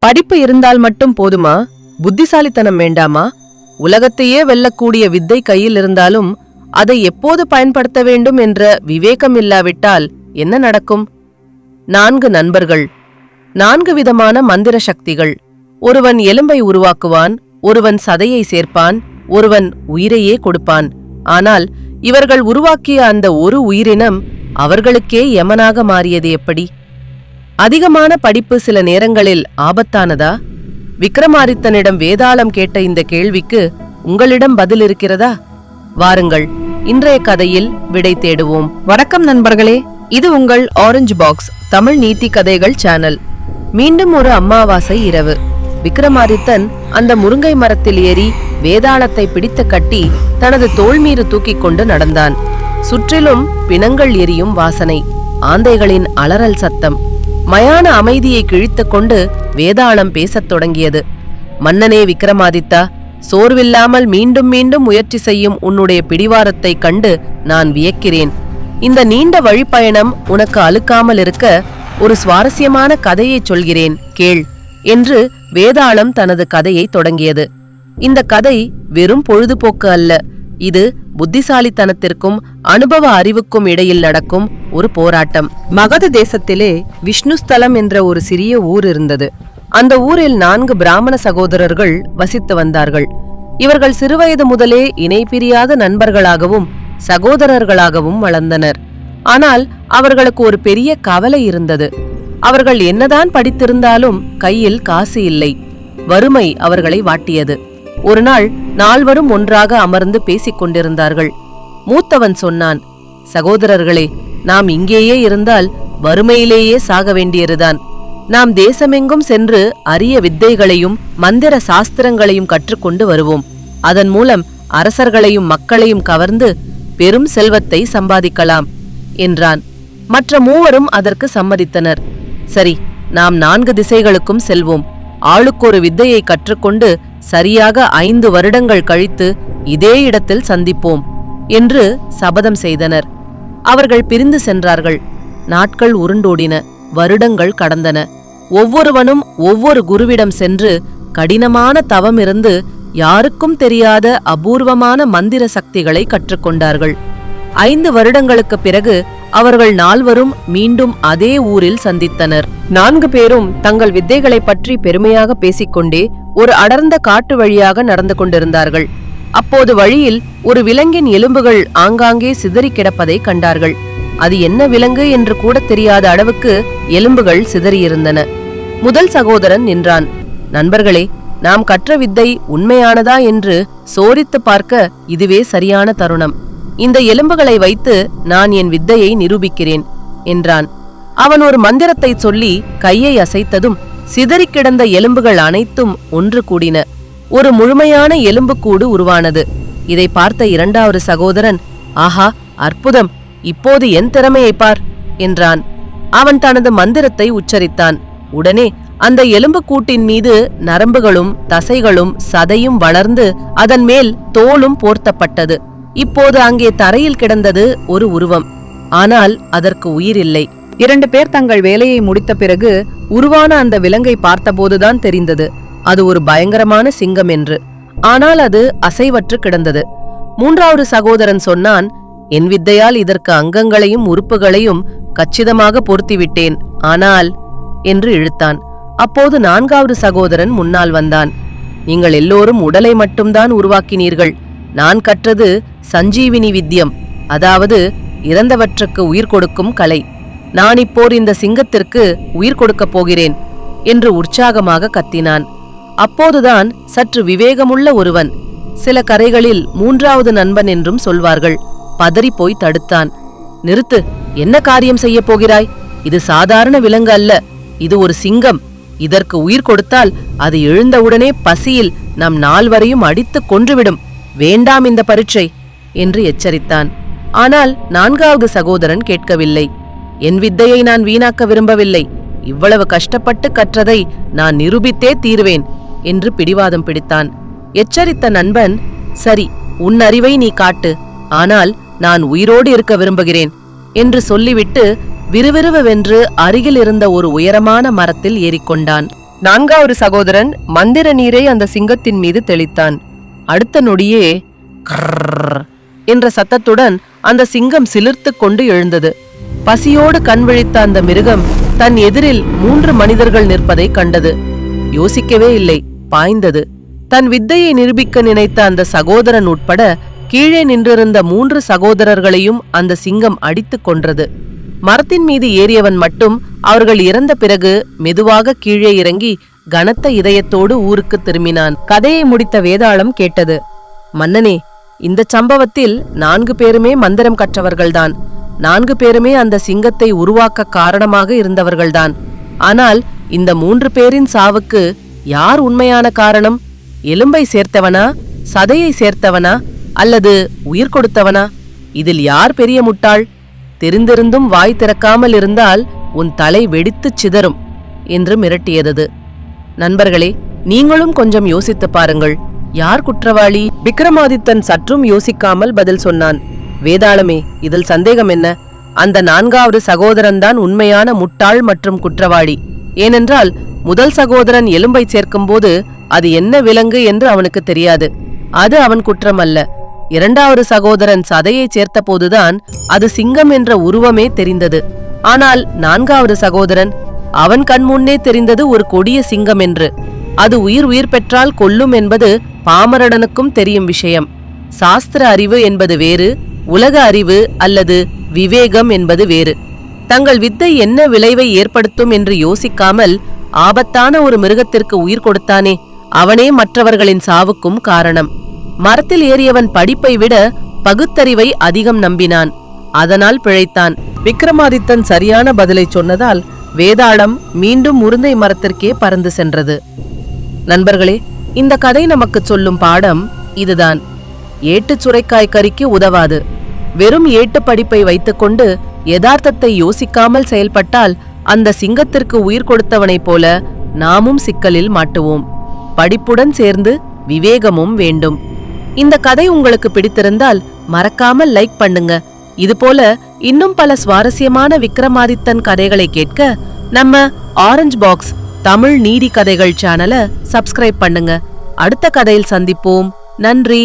படிப்பு இருந்தால் மட்டும் போதுமா? புத்திசாலித்தனம் வேண்டாமா? உலகத்தையே வெல்லக்கூடிய வித்தை கையில் இருந்தாலும் அதை எப்போது பயன்படுத்த வேண்டும் என்ற விவேகம் இல்லாவிட்டால் என்ன நடக்கும்? 4 நண்பர்கள், 4 விதமான மந்திர சக்திகள். ஒருவன் எலும்பை உருவாக்குவான், ஒருவன் சதையை சேர்ப்பான், ஒருவன் உயிரையே கொடுப்பான். ஆனால் இவர்கள் உருவாக்கிய அந்த ஒரு உயிரினம் அவர்களுக்கே யமனாக மாறியது எப்படி? அதிகமான படிப்பு சில நேரங்களில் ஆபத்தானதா? விக்ரமாதித்தனிடம் வேதாளம் கேட்ட இந்த கேள்விக்கு உங்களிடம் பதில் இருக்கிறதா? வாருங்கள், இன்றைய கதையில் விடை தேடுவோம். வணக்கம் நண்பர்களே, இது உங்கள் ஆரஞ்சு பாக்ஸ் தமிழ் நீதி கதைகள் சேனல். மீண்டும் ஒரு அமாவாசை இரவு. விக்ரமாதித்தன் அந்த முருங்கை மரத்தில் ஏறி வேதாளத்தை பிடித்து கட்டி தனது தோள் மீது தூக்கிக் கொண்டு நடந்தான். சுற்றிலும் பிணங்கள் எரியும் வாசனை, ஆந்தைகளின் அலறல் சத்தம். மயான அமைதியை கிழித்துக் கொண்டு வேதாளம் பேசத் தொடங்கியது. மன்னனே விக்ரமாதித்தா, சோர்வில்லாமல் மீண்டும் மீண்டும் முயற்சி செய்யும் உன்னுடைய பிடிவாரத்தை கண்டு நான் வியக்கிறேன். இந்த நீண்ட வழிப்பயணம் உனக்கு அலுக்காமல் இருக்க ஒரு சுவாரஸ்யமான கதையை சொல்கிறேன், கேள் என்று வேதாளம் தனது கதையை தொடங்கியது. இந்த கதை வெறும் பொழுதுபோக்கு அல்ல, இது புத்திசாலித்தனத்திற்கும் அனுபவ அறிவுக்கும் இடையில் நடக்கும் ஒரு போராட்டம். மகத தேசத்திலே விஷ்ணுஸ்தலம் என்ற ஒரு சிறிய ஊர் இருந்தது. அந்த ஊரில் 4 பிராமண சகோதரர்கள் வசித்து வந்தார்கள். இவர்கள் சிறுவயது முதலே இணை பிரியாத நண்பர்களாகவும் சகோதரர்களாகவும் வளர்ந்தனர். ஆனால் அவர்களுக்கு ஒரு பெரிய கவலை இருந்தது. அவர்கள் என்னதான் படித்திருந்தாலும் கையில் காசு இல்லை. வறுமை அவர்களை வாட்டியது. ஒரு நாள் 4வரும் ஒன்றாக அமர்ந்து பேசிக் கொண்டிருந்தார்கள். மூத்தவன் சொன்னான், சகோதரர்களே, நாம் இங்கேயே இருந்தால் வறுமையிலேயே சாக வேண்டியதுதான். நாம் தேசமெங்கும் சென்று அரிய வித்தைகளையும் மந்திர சாஸ்திரங்களையும் கற்றுக்கொண்டு வருவோம். அதன் மூலம் அரசர்களையும் மக்களையும் கவர்ந்து பெரும் செல்வத்தை சம்பாதிக்கலாம் என்றான். மற்ற 3வரும் அதற்கு சம்மதித்தனர். சரி, நாம் 4 திசைகளுக்கும் செல்வோம். ஆளுக்கொரு வித்தையை கற்றுக்கொண்டு சரியாக 5 வருடங்கள் கழித்து இதே இடத்தில் சந்திப்போம் என்று சபதம் செய்தனர். அவர்கள் பிரிந்து சென்றார்கள். நாட்கள் உருண்டோடின, வருடங்கள் கடந்தன. ஒவ்வொருவனும் ஒவ்வொரு குருவிடம் சென்று கடினமான தவம் இருந்து யாருக்கும் தெரியாத அபூர்வமான மந்திர சக்திகளை கற்றுக்கொண்டார்கள். 5 வருடங்களுக்கு பிறகு அவர்கள் 4வரும் மீண்டும் அதே ஊரில் சந்தித்தனர். 4 பேரும் தங்கள் வித்தைகளை பற்றி பெருமையாக பேசிக்கொண்டே ஒரு அடர்ந்த காட்டு வழியாக நடந்து கொண்டிருந்தார்கள். அப்போது வழியில் ஒரு விலங்கின் எலும்புகள் ஆங்காங்கே சிதறி கிடப்பதை கண்டார்கள். அது என்ன விலங்கு என்று கூட தெரியாத அளவுக்கு எலும்புகள் சிதறியிருந்தன. முதல் சகோதரன் நின்றான். நண்பர்களே, நாம் கற்ற வித்தை உண்மையானதா என்று சோதித்து பார்க்க இதுவே சரியான தருணம். இந்த எலும்புகளை வைத்து நான் என் வித்தையை நிரூபிக்கிறேன் என்றான். அவன் ஒரு மந்திரத்தை சொல்லி கையை அசைத்ததும் சிதறி கிடந்த எலும்புகள் அனைத்தும் ஒன்று கூடின. ஒரு முழுமையான எலும்புக்கூடு உருவானது. இதை பார்த்த 2வது சகோதரன், ஆஹா, அற்புதம், இப்போது என் திறமையை பார் என்றான். அவன் தனது மந்திரத்தை உச்சரித்தான். உடனே அந்த எலும்புக்கூட்டின் மீது நரம்புகளும் தசைகளும் சதையும் வளர்ந்து அதன் மேல் தோலும் போர்த்தப்பட்டது. இப்போது அங்கே தரையில் கிடந்தது ஒரு உருவம். ஆனால் அதற்கு உயிரில்லை. 2 பேர் தங்கள் வேலையை முடித்த பிறகு உருவான அந்த விலங்கை பார்த்தபோதுதான் தெரிந்தது அது ஒரு பயங்கரமான சிங்கம் என்று. ஆனால் அது அசைவற்று கிடந்தது. 3வது சகோதரன் சொன்னான், என் வித்தையால் இதற்கு அங்கங்களையும் உறுப்புகளையும் கச்சிதமாக பொருத்திவிட்டேன், ஆனால் என்று இழுத்தான். அப்போது 4வது சகோதரன் முன்னால் வந்தான். நீங்கள் எல்லோரும் உடலை மட்டும்தான் உருவாக்கினீர்கள். நான் கற்றது சஞ்சீவினி வித்தியம், அதாவது இறந்தவற்றுக்கு உயிர் கொடுக்கும் கலை. நான் இப்போது இந்த சிங்கத்திற்கு உயிர் கொடுக்கப் போகிறேன் என்று உற்சாகமாக கத்தினான். அப்போதுதான் சற்று விவேகமுள்ள ஒருவன், சில கரைகளில் 3வது நண்பன் என்றும் சொல்வார்கள், பதறிப்போய் தடுத்தான். நிறுத்து, என்ன காரியம் செய்ய போகிறாய்? இது சாதாரண விலங்கு அல்ல, இது ஒரு சிங்கம். இதற்கு உயிர் கொடுத்தால் அது எழுந்தவுடனே பசியில் நம் 4வரையும் அடித்து கொன்றுவிடும். வேண்டாம் இந்த பரீட்சை என்று எச்சரித்தான். ஆனால் 4வது சகோதரன் கேட்கவில்லை. என் வித்தையை நான் வீணாக்க விரும்பவில்லை. இவ்வளவு கஷ்டப்பட்டு கற்றதை நான் நிரூபித்தே தீர்வேன் என்று பிடிவாதம் பிடித்தான். எச்சரித்த நண்பன், சரி, உன் அறிவை நீ காட்டு, ஆனால் நான் உயிரோடு இருக்க விரும்புகிறேன் என்று சொல்லிவிட்டு விறுவிறுவென்று அருகில் இருந்த ஒரு உயரமான மரத்தில் ஏறிக்கொண்டான். 4வது சகோதரன் மந்திர நீரை அந்த சிங்கத்தின் மீது தெளித்தான். அடுத்த நொடியே கர்ர் என்ற சத்தத்துடன் அந்த சிங்கம் சிலிர்த்துக் கொண்டு எழுந்தது. பசியோடு கண் விழித்த அந்த மிருகம் தன் எதிரில் 3 மனிதர்கள் நிற்பதை கண்டது. யோசிக்கவே இல்லை, பாய்ந்தது. தன் வித்தையை நிரூபிக்க நினைத்த அந்த சகோதரன் உட்பட கீழே நின்றிருந்த 3 சகோதரர்களையும் அந்த சிங்கம் அடித்துக் கொன்றது. மரத்தின் மீது ஏறியவன் மட்டும் அவர்கள் இறந்த பிறகு மெதுவாக கீழே இறங்கி கனத்த இதயத்தோடு ஊருக்கு திரும்பினான். கதையை முடித்த வேதாளம் கேட்டது. மன்னனே, இந்த சம்பவத்தில் 4 பேருமே மந்திரம் கற்றவர்கள்தான். 4 பேருமே அந்த சிங்கத்தை உருவாக்க காரணமாக இருந்தவர்கள்தான். ஆனால் இந்த 3 பேரின் சாவுக்கு யார் உண்மையான காரணம்? எலும்பை சேர்த்தவனா, சதையை சேர்த்தவனா, அல்லது உயிர் கொடுத்தவனா? இதில் யார் பெரிய முட்டாள்? தெரிந்திருந்தும் வாய் திறக்காமல் இருந்தால் உன் தலை வெடித்துச் சிதறும் என்று மிரட்டியது. நண்பர்களே, நீங்களும் கொஞ்சம் யோசித்து பாருங்கள். யார் குற்றவாளி? விக்ரமாதித்தன் சற்றும் யோசிக்காமல் பதில் சொன்னான். வேதாளமே, இதில் சந்தேகம் என்ன? அந்த 4வது சகோதரன்தான் உண்மையான முட்டாள் மற்றும் குற்றவாளி. ஏனென்றால் முதல் சகோதரன் எலும்பை சேர்க்கும்போது அது என்ன விலங்கு என்று அவனுக்கு தெரியாது. அது அவன் குற்றம் அல்ல. 2வது சகோதரன் சதையை சேர்த்த போதுதான் அது சிங்கம் என்ற உருவமே தெரிந்தது. ஆனால் 4வது சகோதரன், அவன் கண்முன்னே தெரிந்தது ஒரு கொடிய சிங்கம் என்று. அது உயிர் பெற்றால் கொல்லும் என்பது பாமரடனுக்கும் தெரியும் விஷயம். சாஸ்திர அறிவு என்பது வேறு, உலக அறிவு அல்லது விவேகம் என்பது வேறு. தங்கள் வித்தை என்ன விளைவை ஏற்படுத்தும் என்று யோசிக்காமல் ஆபத்தான ஒரு மிருகத்திற்கு உயிர் கொடுத்தானே, அவனே மற்றவர்களின் சாவுக்கும் காரணம். மரத்தில் ஏறியவன் படிப்பை விட பகுத்தறிவை அதிகம் நம்பினான். அதனால் பிழைத்தான். விக்ரமாதித்தன் சரியான பதிலை சொன்னதால் வேதாளம் மீண்டும் முருங்கை மரத்திற்கே பறந்து சென்றது. நண்பர்களே, இந்த கதை நமக்கு சொல்லும் பாடம் இதுதான். ஏட்டு சுரைக்காய் கறிக்கு உதவாது. வெறும் ஏட்டு படிப்பை வைத்துக்கொண்டு யதார்த்தத்தை யோசிக்காமல் செயல்பட்டால் அந்த சிங்கத்திற்கு உயிர் கொடுத்தவனைப் போல நாமும் சிக்கலில் மாட்டுவோம். படிப்புடன் சேர்ந்து விவேகமும் வேண்டும். இந்த கதை உங்களுக்கு பிடித்திருந்தால் மறக்காமல் லைக் பண்ணுங்க. இதுபோல இன்னும் பல சுவாரஸ்யமான விக்ரமாதித்தன் கதைகளை கேட்க நம்ம ஆரஞ்சு பாக்ஸ் தமிழ் நீதி கதைகள் சேனலை சப்ஸ்கிரைப் பண்ணுங்க. அடுத்த கதையில் சந்திப்போம். நன்றி.